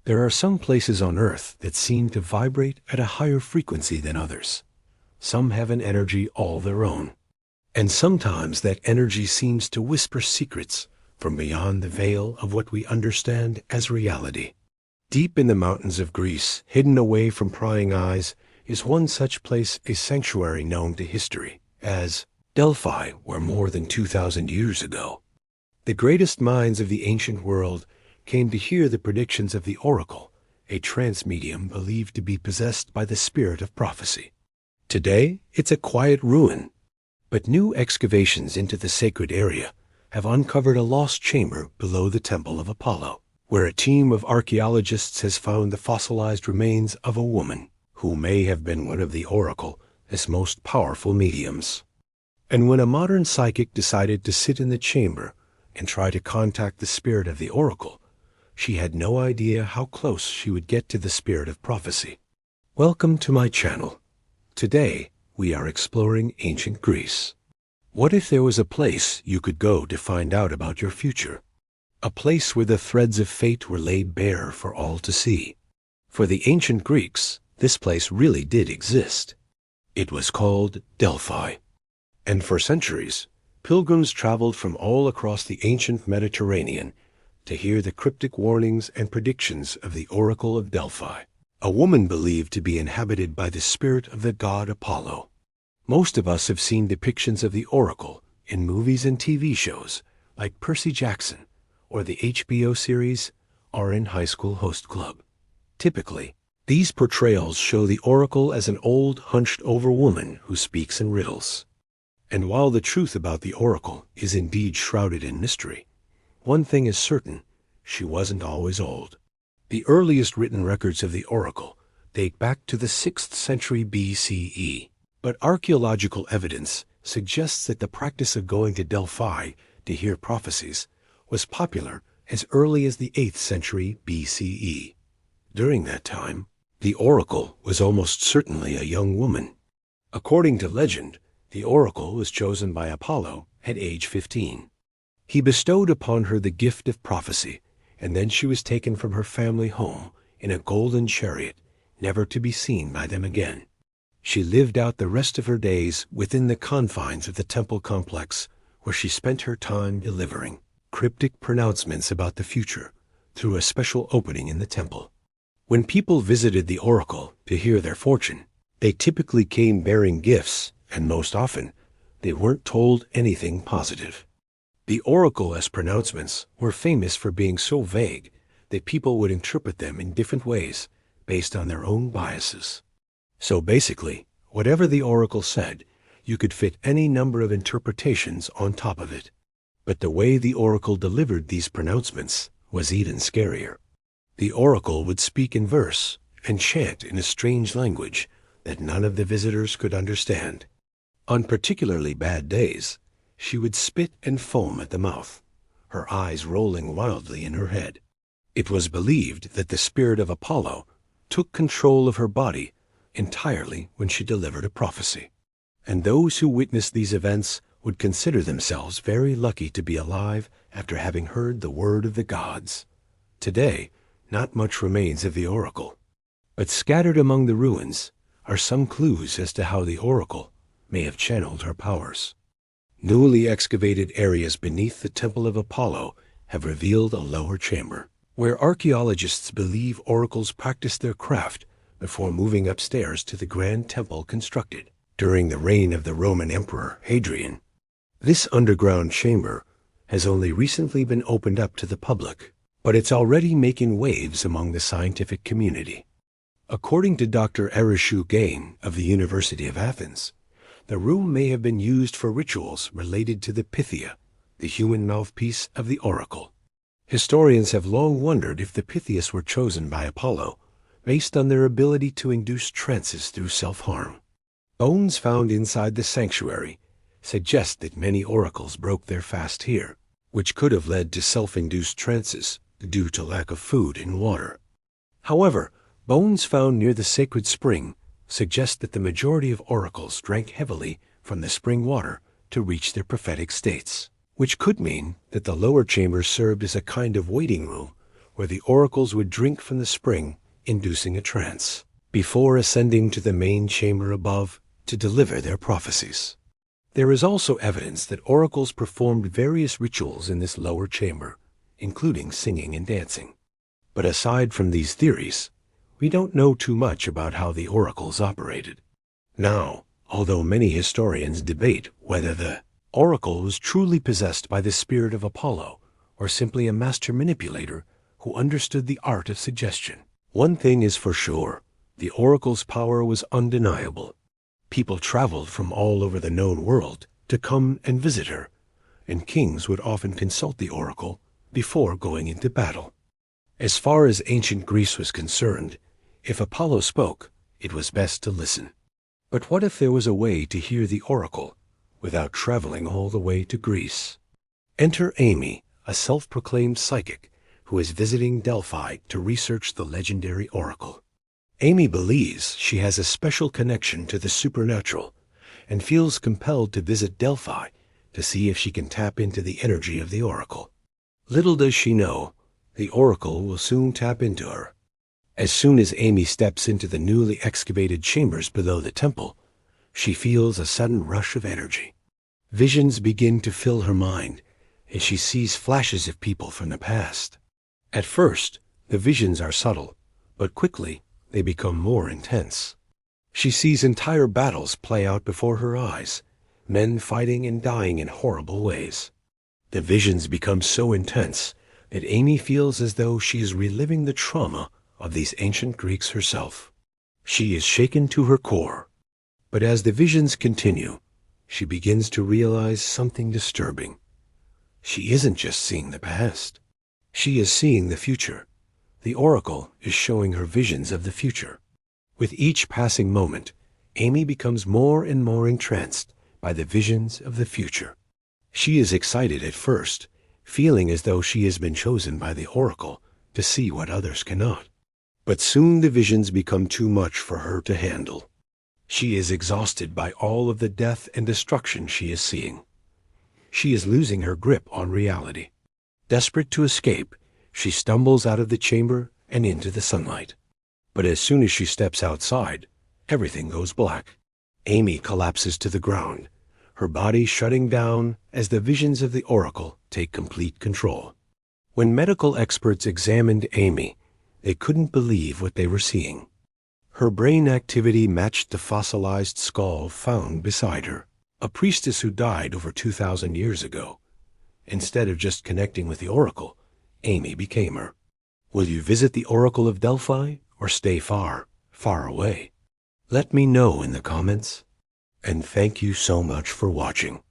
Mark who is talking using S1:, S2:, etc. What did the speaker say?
S1: There are some places on Earth that seem to vibrate at a higher frequency than others. Some have an energy all their own. And sometimes that energy seems to whisper secrets from beyond the veil of what we understand as reality. Deep in the mountains of Greece, hidden away from prying eyes, is one such place, a sanctuary known to history as Delphi, where more than 2,000 years ago, the greatest minds of the ancient world came to hear the predictions of the Oracle, a trance medium believed to be possessed by the spirit of prophecy. Today, it's a quiet ruin, but new excavations into the sacred area have uncovered a lost chamber below the Temple of Apollo, where a team of archaeologists has found the fossilized remains of a woman who may have been one of the Oracle's most powerful mediums. And when a modern psychic decided to sit in the chamber and try to contact the spirit of the Oracle, she had no idea how close she would get to the spirit of prophecy. Welcome to my channel. Today, we are exploring ancient Greece. What if there was a place you could go to find out about your future? A place where the threads of fate were laid bare for all to see. For the ancient Greeks, this place really did exist. It was called Delphi. And for centuries, pilgrims traveled from all across the ancient Mediterranean to hear the cryptic warnings and predictions of the Oracle of Delphi, a woman believed to be inhabited by the spirit of the god Apollo. Most of us have seen depictions of the Oracle in movies and TV shows like Percy Jackson or the HBO series RN High School Host Club. Typically, these portrayals show the Oracle as an old, hunched-over woman who speaks in riddles. And while the truth about the Oracle is indeed shrouded in mystery, one thing is certain: she wasn't always old. The earliest written records of the Oracle date back to the 6th century BCE, but archaeological evidence suggests that the practice of going to Delphi to hear prophecies was popular as early as the 8th century BCE. During that time, the Oracle was almost certainly a young woman. According to legend, the Oracle was chosen by Apollo at age 15. He bestowed upon her the gift of prophecy, and then she was taken from her family home in a golden chariot, never to be seen by them again. She lived out the rest of her days within the confines of the temple complex, where she spent her time delivering cryptic pronouncements about the future through a special opening in the temple. When people visited the Oracle to hear their fortune, they typically came bearing gifts, and most often, they weren't told anything positive. The Oracle's pronouncements were famous for being so vague that people would interpret them in different ways based on their own biases. So basically, whatever the Oracle said, you could fit any number of interpretations on top of it. But the way the Oracle delivered these pronouncements was even scarier. The Oracle would speak in verse and chant in a strange language that none of the visitors could understand. On particularly bad days, she would spit and foam at the mouth, her eyes rolling wildly in her head. It was believed that the spirit of Apollo took control of her body entirely when she delivered a prophecy. And those who witnessed these events would consider themselves very lucky to be alive after having heard the word of the gods. Today, not much remains of the Oracle, but scattered among the ruins are some clues as to how the Oracle may have channeled her powers. Newly excavated areas beneath the Temple of Apollo have revealed a lower chamber, where archaeologists believe oracles practiced their craft before moving upstairs to the grand temple constructed during the reign of the Roman Emperor Hadrian. This underground chamber has only recently been opened up to the public, but it's already making waves among the scientific community. According to Dr. Arishu Gain of the University of Athens, the room may have been used for rituals related to the Pythia, the human mouthpiece of the Oracle. Historians have long wondered if the Pythias were chosen by Apollo based on their ability to induce trances through self-harm. Bones found inside the sanctuary suggest that many oracles broke their fast here, which could have led to self-induced trances due to lack of food and water. However, bones found near the sacred spring suggest that the majority of oracles drank heavily from the spring water to reach their prophetic states, which could mean that the lower chamber served as a kind of waiting room where the oracles would drink from the spring, inducing a trance, before ascending to the main chamber above to deliver their prophecies. There is also evidence that oracles performed various rituals in this lower chamber, including singing and dancing. But aside from these theories, we don't know too much about how the oracles operated. Now, although many historians debate whether the oracle was truly possessed by the spirit of Apollo or simply a master manipulator who understood the art of suggestion, one thing is for sure: the oracle's power was undeniable. People traveled from all over the known world to come and visit her, and kings would often consult the oracle before going into battle. As far as ancient Greece was concerned, if Apollo spoke, it was best to listen. But what if there was a way to hear the oracle without traveling all the way to Greece? Enter Amy, a self-proclaimed psychic who is visiting Delphi to research the legendary oracle. Amy believes she has a special connection to the supernatural and feels compelled to visit Delphi to see if she can tap into the energy of the oracle. Little does she know, the oracle will soon tap into her. As soon as Amy steps into the newly excavated chambers below the temple, she feels a sudden rush of energy. Visions begin to fill her mind as she sees flashes of people from the past. At first, the visions are subtle, but quickly they become more intense. She sees entire battles play out before her eyes, men fighting and dying in horrible ways. The visions become so intense that Amy feels as though she is reliving the trauma of these ancient Greeks herself. She is shaken to her core. But as the visions continue, she begins to realize something disturbing. She isn't just seeing the past. She is seeing the future. The oracle is showing her visions of the future. With each passing moment, Amy becomes more and more entranced by the visions of the future. She is excited at first, feeling as though she has been chosen by the oracle to see what others cannot. But soon the visions become too much for her to handle. She is exhausted by all of the death and destruction she is seeing. She is losing her grip on reality. Desperate to escape, she stumbles out of the chamber and into the sunlight. But as soon as she steps outside, everything goes black. Amy collapses to the ground, her body shutting down as the visions of the oracle take complete control. When medical experts examined Amy, they couldn't believe what they were seeing. Her brain activity matched the fossilized skull found beside her, a priestess who died over 2,000 years ago. Instead of just connecting with the oracle, Amy became her. Will you visit the Oracle of Delphi or stay far, far away? Let me know in the comments. And thank you so much for watching.